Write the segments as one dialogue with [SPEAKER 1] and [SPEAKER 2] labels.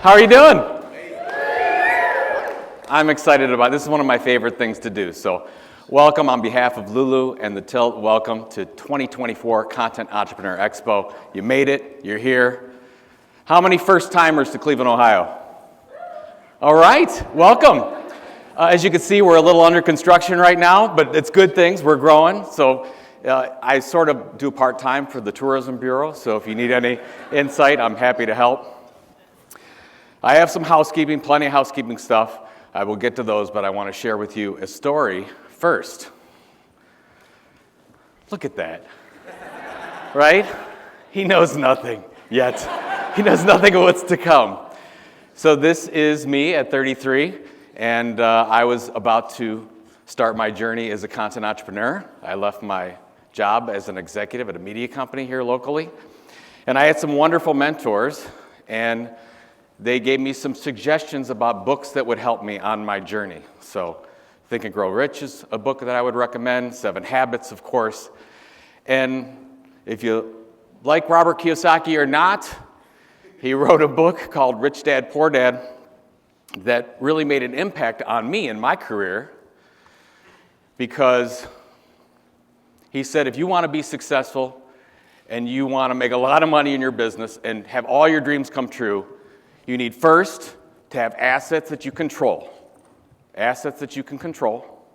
[SPEAKER 1] How are you doing? I'm excited about this. Is one of my favorite things to do. So welcome on behalf of Lulu and the Tilt. Welcome to 2024 Content Entrepreneur Expo. You made it. You're here. How many first-timers to Cleveland, Ohio? All right. Welcome. As you can see, we're a little under construction right now, but it's good things. We're growing. So I sort of do part-time for the Tourism Bureau. So if you need any insight, I'm happy to help. I have some housekeeping, plenty of housekeeping stuff. I will get to those, but I want to share with you a story first. Look at that, right? He knows nothing yet. He knows nothing of what's to come. So this is me at 33, and I was about to start my journey as a content entrepreneur. I left my job as an executive at a media company here locally, and I had some wonderful mentors, and they gave me some suggestions about books that would help me on my journey. So Think and Grow Rich is a book that I would recommend, 7 Habits, of course. And if you like Robert Kiyosaki or not, he wrote a book called Rich Dad, Poor Dad that really made an impact on me in my career, because he said if you want to be successful and you want to make a lot of money in your business and have all your dreams come true, you need first to have assets that you control. Assets that you can control.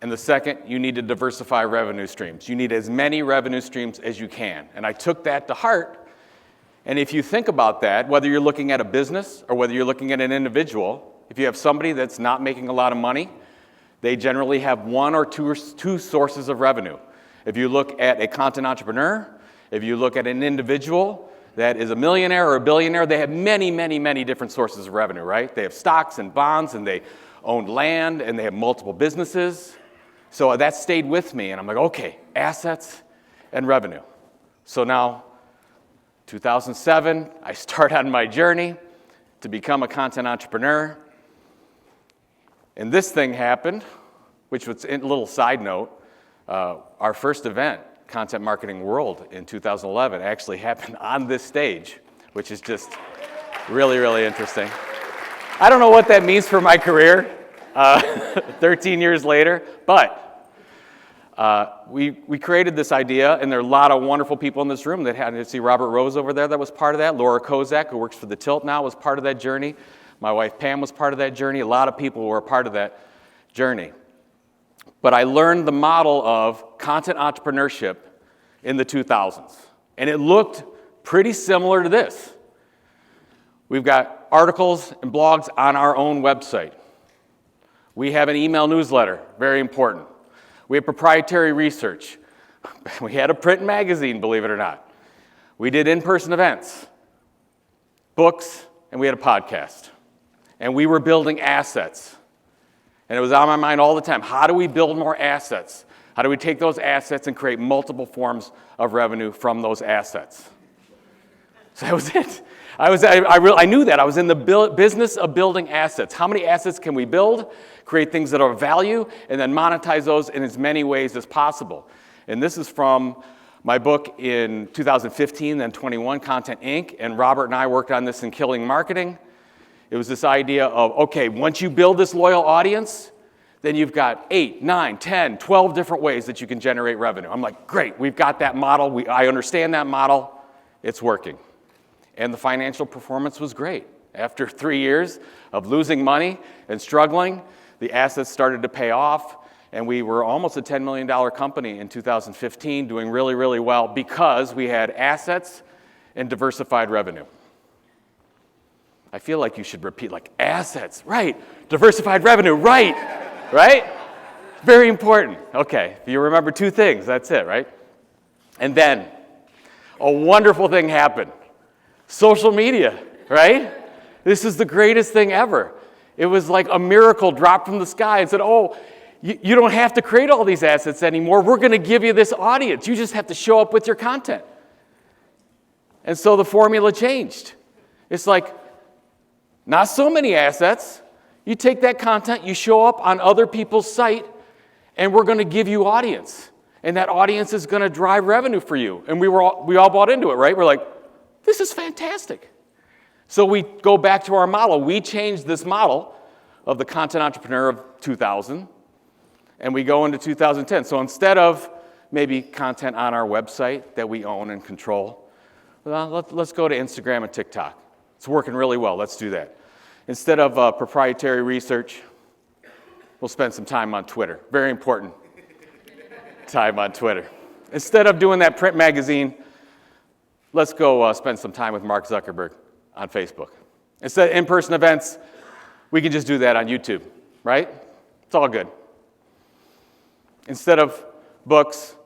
[SPEAKER 1] And the second, you need to diversify revenue streams. You need as many revenue streams as you can. And I took that to heart. And if you think about that, whether you're looking at a business or whether you're looking at an individual, if you have somebody that's not making a lot of money, they generally have one or two sources of revenue. If you look at a content entrepreneur, if you look at an individual that is a millionaire or a billionaire, they have many, many, many different sources of revenue, right? They have stocks and bonds, and they own land, and they have multiple businesses. So that stayed with me, and I'm like, okay, assets and revenue. So now, 2007, I start on my journey to become a content entrepreneur. And this thing happened, which was a little side note. Our first event, Content Marketing World in 2011, actually happened on this stage, which is just really, really interesting. I don't know what that means for my career 13 years later, but we created this idea, and there are a lot of wonderful people in this room that had to see Robert Rose over there that was part of that. Laura Kozak, who works for the Tilt now, was part of that journey. My wife Pam was part of that journey. A lot of people were a part of that journey. But I learned the model of content entrepreneurship in the 2000s. And it looked pretty similar to this. We've got articles and blogs on our own website. We have an email newsletter, very important. We have proprietary research. We had a print magazine, believe it or not. We did in-person events, books, and we had a podcast. And we were building assets. And it was on my mind all the time. How do we build more assets? How do we take those assets and create multiple forms of revenue from those assets? So that was it. I knew that. I was in the business of building assets. How many assets can we build, create things that are of value, and then monetize those in as many ways as possible? And this is from my book in 2015, then 21, Content Inc., and Robert and I worked on this in Killing Marketing. It was this idea of, okay, once you build this loyal audience, then you've got 8, 9, 10, 12 different ways that you can generate revenue. I'm like, great, we've got that model. I understand that model. It's working. And the financial performance was great. After 3 years of losing money and struggling, the assets started to pay off, and we were almost a $10 million company in 2015, doing really, really well because we had assets and diversified revenue. I feel like you should repeat, like, assets, right, diversified revenue, right, right? Very important. Okay, if you remember 2 things, that's it, right? And then a wonderful thing happened. Social media, right? This is the greatest thing ever. It was like a miracle dropped from the sky and said, oh, you don't have to create all these assets anymore. We're going to give you this audience. You just have to show up with your content. And so the formula changed. It's like, not so many assets. You take that content, you show up on other people's site, and we're going to give you audience. And that audience is going to drive revenue for you. And we all bought into it, right? We're like, this is fantastic. So we go back to our model. We changed this model of the content entrepreneur of 2000, and we go into 2010. So instead of maybe content on our website that we own and control, well, let's go to Instagram and TikTok. It's working really well. Let's do that. Instead of proprietary research, we'll spend some time on Twitter. Very important time on Twitter. Instead of doing that print magazine, let's go spend some time with Mark Zuckerberg on Facebook. Instead of in-person events, we can just do that on YouTube, right? It's all good. Instead of books,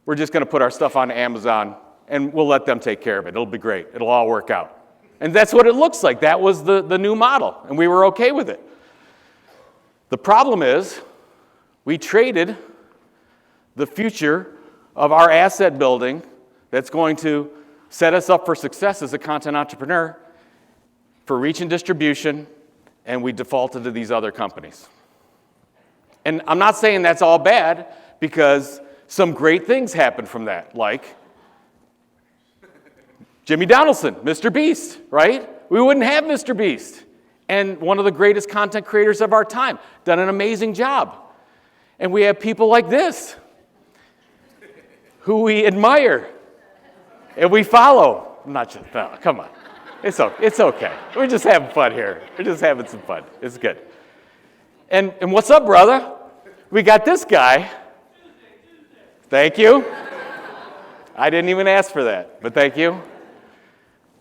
[SPEAKER 1] we're just going to put our stuff on Amazon, and we'll let them take care of it. It'll be great. It'll all work out. And that's what it looks like. That was the new model, and we were okay with it. The problem is we traded the future of our asset building that's going to set us up for success as a content entrepreneur for reach and distribution, and we defaulted to these other companies. And I'm not saying that's all bad, because some great things happened from that, like Jimmy Donaldson, Mr. Beast, right? We wouldn't have Mr. Beast. And one of the greatest content creators of our time, done an amazing job. And we have people like this, who we admire, and we follow. No, come on. It's okay. We're just having fun here. We're just having some fun. It's good. And what's up, brother? We got this guy. Thank you. I didn't even ask for that, but thank you.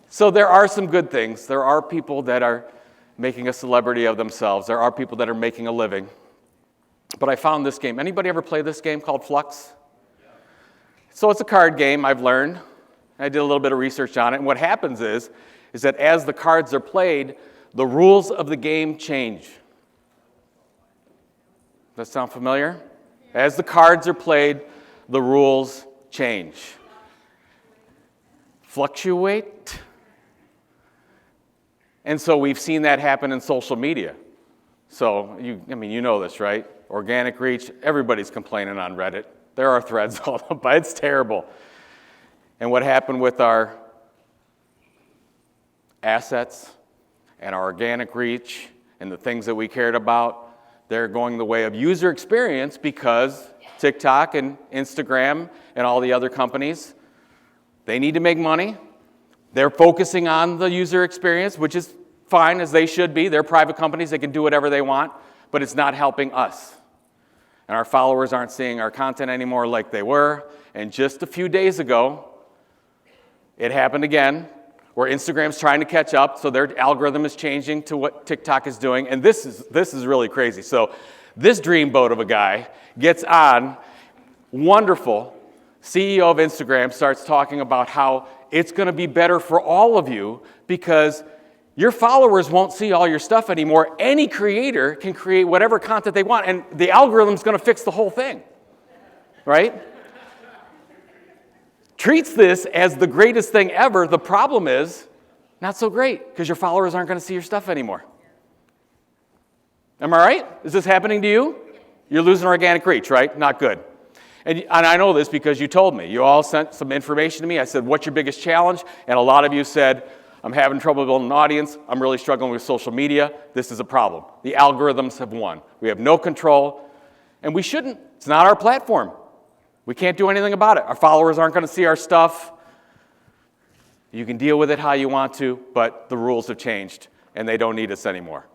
[SPEAKER 1] So there are some good things. There are people that are making a celebrity of themselves. There are people that are making a living. But I found this game. Anybody ever play this game called Flux? So it's a card game, I've learned. I did a little bit of research on it. And what happens is that as the cards are played, the rules of the game change. Does that sound familiar? As the cards are played, the rules change. Fluctuate. And so we've seen that happen in social media. So, you know this, right? Organic reach, everybody's complaining on Reddit. There are threads all about it. It's terrible. And what happened with our assets and our organic reach and the things that we cared about, they're going the way of user experience, because TikTok and Instagram and all the other companies, they need to make money. They're focusing on the user experience, which is fine, as they should be. They're private companies. They can do whatever they want, but it's not helping us. And our followers aren't seeing our content anymore like they were. And just a few days ago, it happened again, where Instagram's trying to catch up, so their algorithm is changing to what TikTok is doing. And this is really crazy. So this dreamboat of a guy gets on, wonderful, CEO of Instagram starts talking about how it's going to be better for all of you because your followers won't see all your stuff anymore. Any creator can create whatever content they want, and the algorithm's going to fix the whole thing, right? Treats this as the greatest thing ever. The problem is, not so great, because your followers aren't going to see your stuff anymore. Am I right? Is this happening to you? You're losing organic reach, right? Not good. And I know this because you told me. You all sent some information to me. I said, what's your biggest challenge? And a lot of you said, I'm having trouble building an audience. I'm really struggling with social media. This is a problem. The algorithms have won. We have no control, and we shouldn't. It's not our platform. We can't do anything about it. Our followers aren't going to see our stuff. You can deal with it how you want to, but the rules have changed, and they don't need us anymore.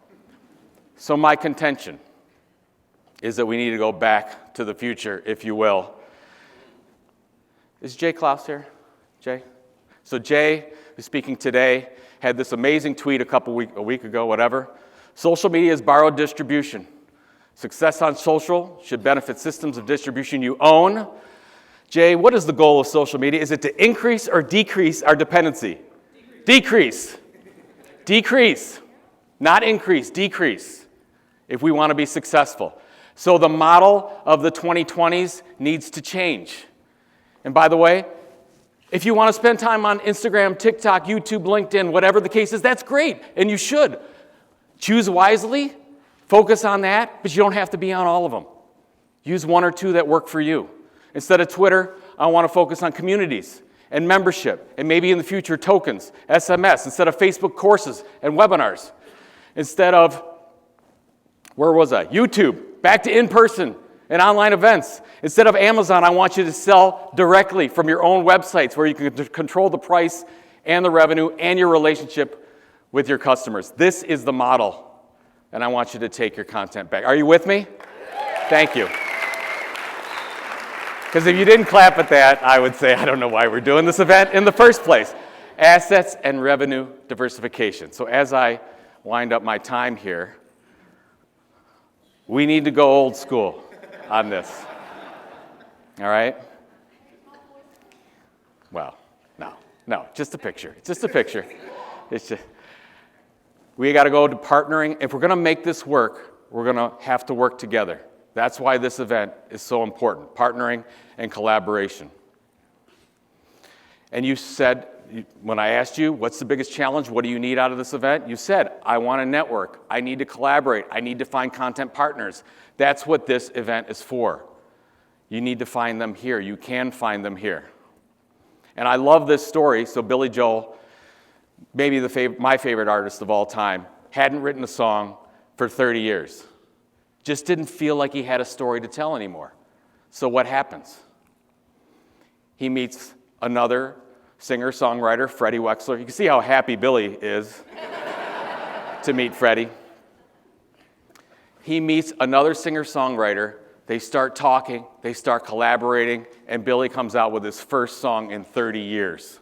[SPEAKER 1] So my contention is that we need to go back to the future, if you will. Is Jay Klaus here? Jay? So Jay, who's speaking today, had this amazing tweet a week ago, whatever. Social media is borrowed distribution. Success on social should benefit systems of distribution you own. Jay, what is the goal of social media? Is it to increase or decrease our dependency? Decrease. Decrease. Not increase, decrease, if we want to be successful. So the model of the 2020s needs to change. And by the way, if you want to spend time on Instagram, TikTok, YouTube, LinkedIn, whatever the case is, that's great, and you should. Choose wisely, focus on that, but you don't have to be on all of them. Use one or two that work for you. Instead of Twitter, I want to focus on communities and membership, and maybe in the future tokens, SMS, instead of Facebook courses and webinars, instead of, where was I? YouTube, back to in-person and online events. Instead of Amazon, I want you to sell directly from your own websites where you can control the price and the revenue and your relationship with your customers. This is the model, and I want you to take your content back. Are you with me? Thank you. Because if you didn't clap at that, I would say, I don't know why we're doing this event in the first place. Assets and revenue diversification. So as I wind up my time here, we need to go old school on this. All right? Well, no, just a picture. It's just a picture. It's just, we got to go to partnering. If we're going to make this work, we're going to have to work together. That's why this event is so important, partnering and collaboration. And you said, when I asked you, what's the biggest challenge? What do you need out of this event? You said, I want to network. I need to collaborate. I need to find content partners. That's what this event is for. You need to find them here. You can find them here. And I love this story. So Billy Joel, maybe my favorite artist of all time, hadn't written a song for 30 years. Just didn't feel like he had a story to tell anymore. So what happens? He meets another singer-songwriter, Freddie Wexler. You can see how happy Billy is to meet Freddie. He meets another singer-songwriter. They start talking, they start collaborating, and Billy comes out with his first song in 30 years.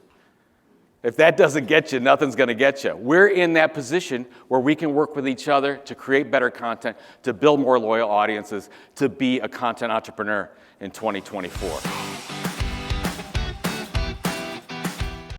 [SPEAKER 1] If that doesn't get you, nothing's going to get you. We're in that position where we can work with each other to create better content, to build more loyal audiences, to be a content entrepreneur in 2024.